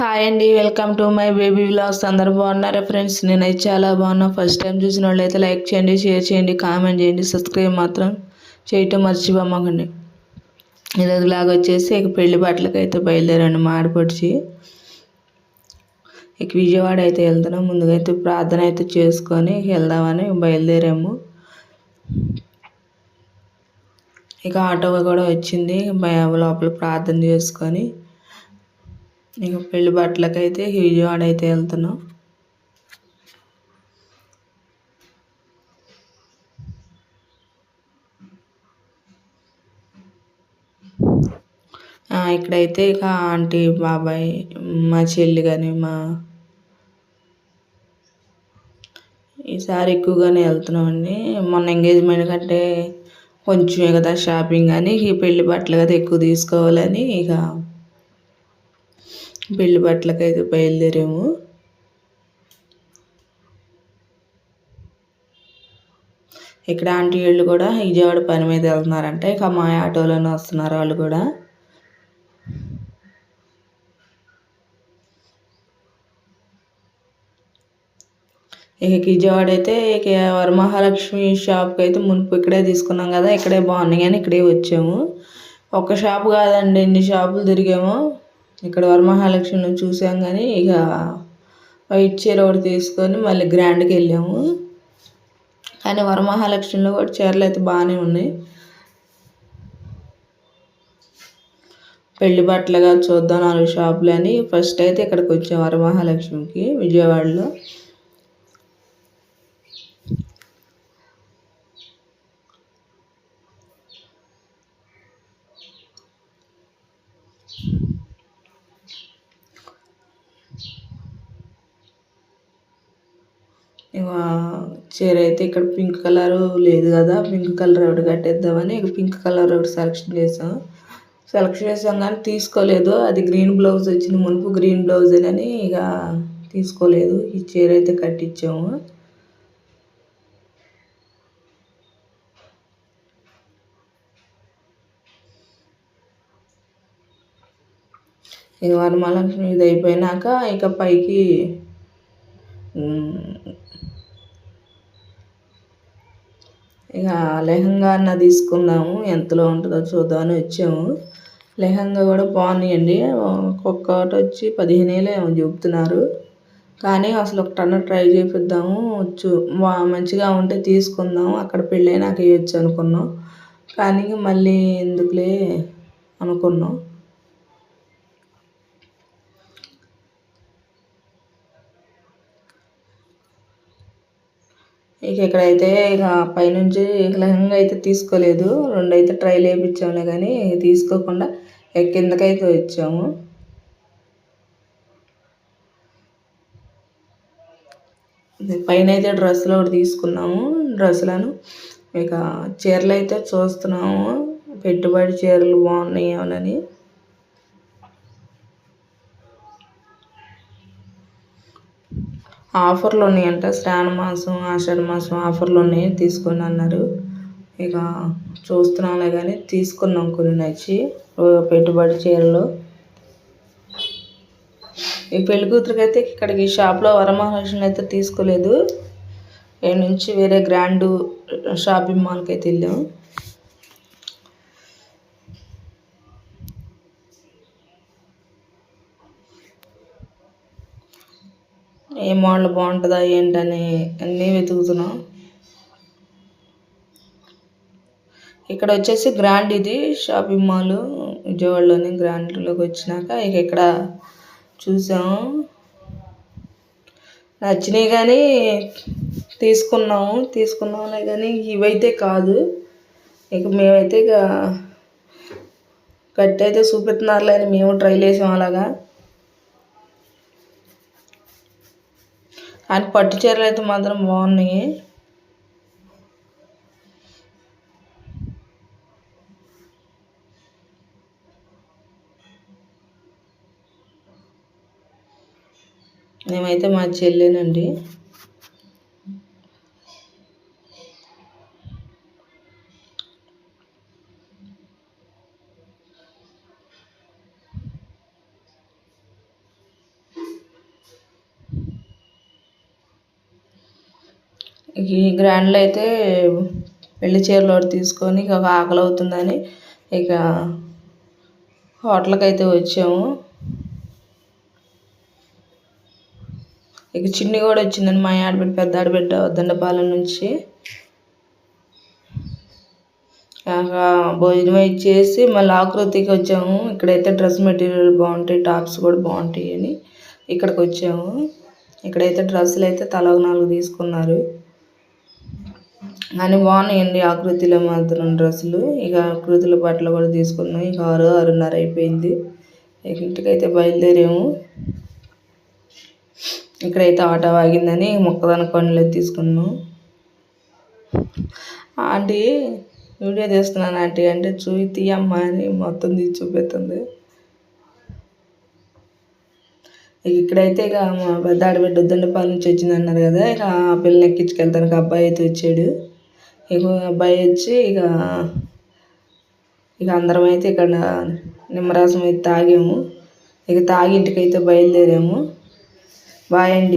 Hi అండి, welcome to my baby vlogs. అందరు బాగున్నారా ఫ్రెండ్స్? నేనైతే చాలా బాగున్నా. ఫస్ట్ టైం చూసిన వాళ్ళు అయితే లైక్ చేయండి, షేర్ చేయండి, కామెంట్ చేయండి, సబ్స్క్రైబ్ మాత్రం చేయటం మర్చిపోమాకండి. ఈరోజు వ్లాగ్ వచ్చేసి ఇక పెళ్లి బట్టలకి అయితే బయలుదేరండి. మాడపడిచి ఇక విజయవాడ అయితే వెళ్తున్నాం. ముందుగా అయితే ప్రార్థన అయితే చేసుకొని వెళ్దామని బయలుదేరాము. ఇక ఆటో కూడా వచ్చింది. లోపల ప్రార్థన చేసుకొని ఇక పెళ్లి బట్టలకైతే విజయవాడ అయితే వెళ్తున్నాం. ఇక్కడైతే ఇక ఆంటీ, బాబాయ్, మా చెల్లి కానీ ఈసారి ఎక్కువగానే వెళ్తున్నామండి. మొన్న ఎంగేజ్మెంట్ కంటే కొంచెం కదా షాపింగ్ అని ఈ పెళ్లి బట్టలు కదా ఎక్కువ తీసుకోవాలని ఇక పెళ్లి బట్టలకైతే బయలుదేరాము. ఇక్కడ ఆంటీ వాళ్ళు కూడా విజయవాడ పని మీద వెళ్తున్నారంట. ఇక మా ఆటోలోనే వస్తున్నారు వాళ్ళు కూడా. ఇక విజయవాడ అయితే ఇక వరమహాలక్ష్మి షాప్కి అయితే మునుపు ఇక్కడే తీసుకున్నాం కదా, ఇక్కడే బాగున్నాయి కానీ ఇక్కడే వచ్చాము. ఒక షాప్ కాదండి, ఎన్ని షాపులు తిరిగాము. ఇక్కడ వరమహాలక్ష్మిని చూసాం కానీ ఇక వైట్ చీర ఒకటి తీసుకొని మళ్ళీ గ్రాండ్కి వెళ్ళాము. కానీ వరమహాలక్ష్మిలో కూడా చీరలు అయితే బాగానే ఉన్నాయి. పెళ్లి బట్టలుగా చూద్దాం 4 షాపులు అని ఫస్ట్ అయితే ఇక్కడికి వచ్చాం వరమహాలక్ష్మికి విజయవాడలో. చీర అయితే ఇక్కడ పింక్ కలర్ లేదు కదా, పింక్ కలర్ ఒకటి కట్టేద్దామని ఇక పింక్ కలర్ ఒకటి సెలెక్షన్ చేసాం కానీ తీసుకోలేదు. అది గ్రీన్ బ్లౌజ్ వచ్చింది, మునుపు గ్రీన్ బ్లౌజ్ అని ఇక తీసుకోలేదు. ఈ చీర అయితే కట్టించాము. ఇక వరమహాలక్ష్మి ఇది అయిపోయినాక ఇక పైకి ఇక లెహంగా అన్న తీసుకుందాము, ఎంతలో ఉంటుందో చూద్దామని వచ్చాము. లెహంగా కూడా బాగున్నాయండి. ఒక్కొక్కటి వచ్చి 15,000 ఏమో చెబుతున్నారు. కానీ అసలు ఒకటన్నా ట్రై చేపిద్దాము, మంచిగా ఉంటే తీసుకుందాము, అక్కడ పెళ్ళైనాక వేయచ్చు అనుకున్నాం. కానీ మళ్ళీ ఎందుకులే అనుకున్నాం. ఇక ఇక్కడైతే ఇక పైనుంచి లెహంగా అయితే తీసుకోలేదు, 2 అయితే ట్రైల్ వేయించాములే కానీ తీసుకోకుండా కిందకైతే వచ్చాము. పైన అయితే డ్రెస్సులు ఒకటి తీసుకున్నాము. డ్రెస్సులను ఇక చీరలు అయితే చూస్తున్నాము, పెట్టుబడి చీరలు బాగున్నాయి ఏమోనని. ఆఫర్లు ఉన్నాయంట, శ్రావణ మాసం, ఆషాఢ మాసం ఆఫర్లు ఉన్నాయి, తీసుకొని అన్నారు. ఇక చూస్తున్నాంలే కానీ తీసుకున్నాం కొన్ని నచ్చి పెట్టుబడి చీరలు. ఈ పెళ్లి కూతురికి అయితే ఇక్కడికి షాప్లో వరమహాలక్ష్మి అయితే తీసుకోలేదు. ఇక్కడ నుంచి వేరే గ్రాండ్ షాపింగ్ మాల్కి అయితే వెళ్ళాము. ఏ మోడల్ బాగుంటుందా ఏంటని అన్నీ వెతుకుతున్నాం. ఇక్కడ వచ్చేసి గ్రాండ్, ఇది షాపింగ్ మాల్ విజయవాడలోని గ్రాండ్లోకి వచ్చినాక ఇక ఇక్కడ చూసాము, నచ్చినాయి కానీ తీసుకున్నాంలే కానీ ఇవైతే కాదు. ఇక మేమైతే ఇక కట్టి అయితే చూపిస్తున్నారులే అని మేము ట్రైల్ వేసాం అలాగా. కానీ పట్టు చీరలు అయితే మాత్రం బాగున్నాయి. మేమైతే మా చెల్లేనండి. ఈ గ్రాండ్లో అయితే పెళ్లి చీరలు ఒకటి తీసుకొని ఇక ఆకలి అవుతుందని ఇక హోటల్కి అయితే వచ్చాము. ఇక చిన్ని కూడా వచ్చిందండి, మా ఆడబిడ్డ పెద్ద ఆడబిడ్డ దండపాలెం నుంచి. భోజనం ఇచ్చేసి మళ్ళీ ఆకృతికి వచ్చాము. ఇక్కడైతే డ్రెస్ మెటీరియల్ బాగుంటాయి, టాప్స్ కూడా బాగుంటాయి అని ఇక్కడికి వచ్చాము. ఇక్కడైతే డ్రెస్సులు అయితే తలా 4 తీసుకున్నారు. కానీ బాగున్నాయండి ఆకృతిలో మాత్రం డ్రెస్సులు. ఇక ఆకృతిలో బట్టలు కూడా తీసుకున్నాం. ఇక 6:30 అయిపోయింది. ఇక ఇంటికైతే బయలుదేరాము. ఇక్కడైతే ఆటో ఆగిందని మొక్కదాని పండ్లు తీసుకున్నాం. ఆంటీ వీడియో తీస్తున్నాను ఆంటీ అంటే తీయమ్మా అని మొత్తం తీసి చూపిస్తుంది. ఇక్కడైతే ఇక మా పెద్ద ఆడబిడ్డ దండపాలెం నుంచి వచ్చింది అన్నారు కదా, ఇక ఆ పిల్లని ఎక్కించుకెళ్తానికి అబ్బాయి అయితే వచ్చాడు. ఇక అబ్బాయి వచ్చి ఇక అందరం అయితే ఇక్కడ నిమ్మరసం అయితే తాగాము. ఇక తాగి ఇంటికైతే బయలుదేరాము. బాయ్ అండి.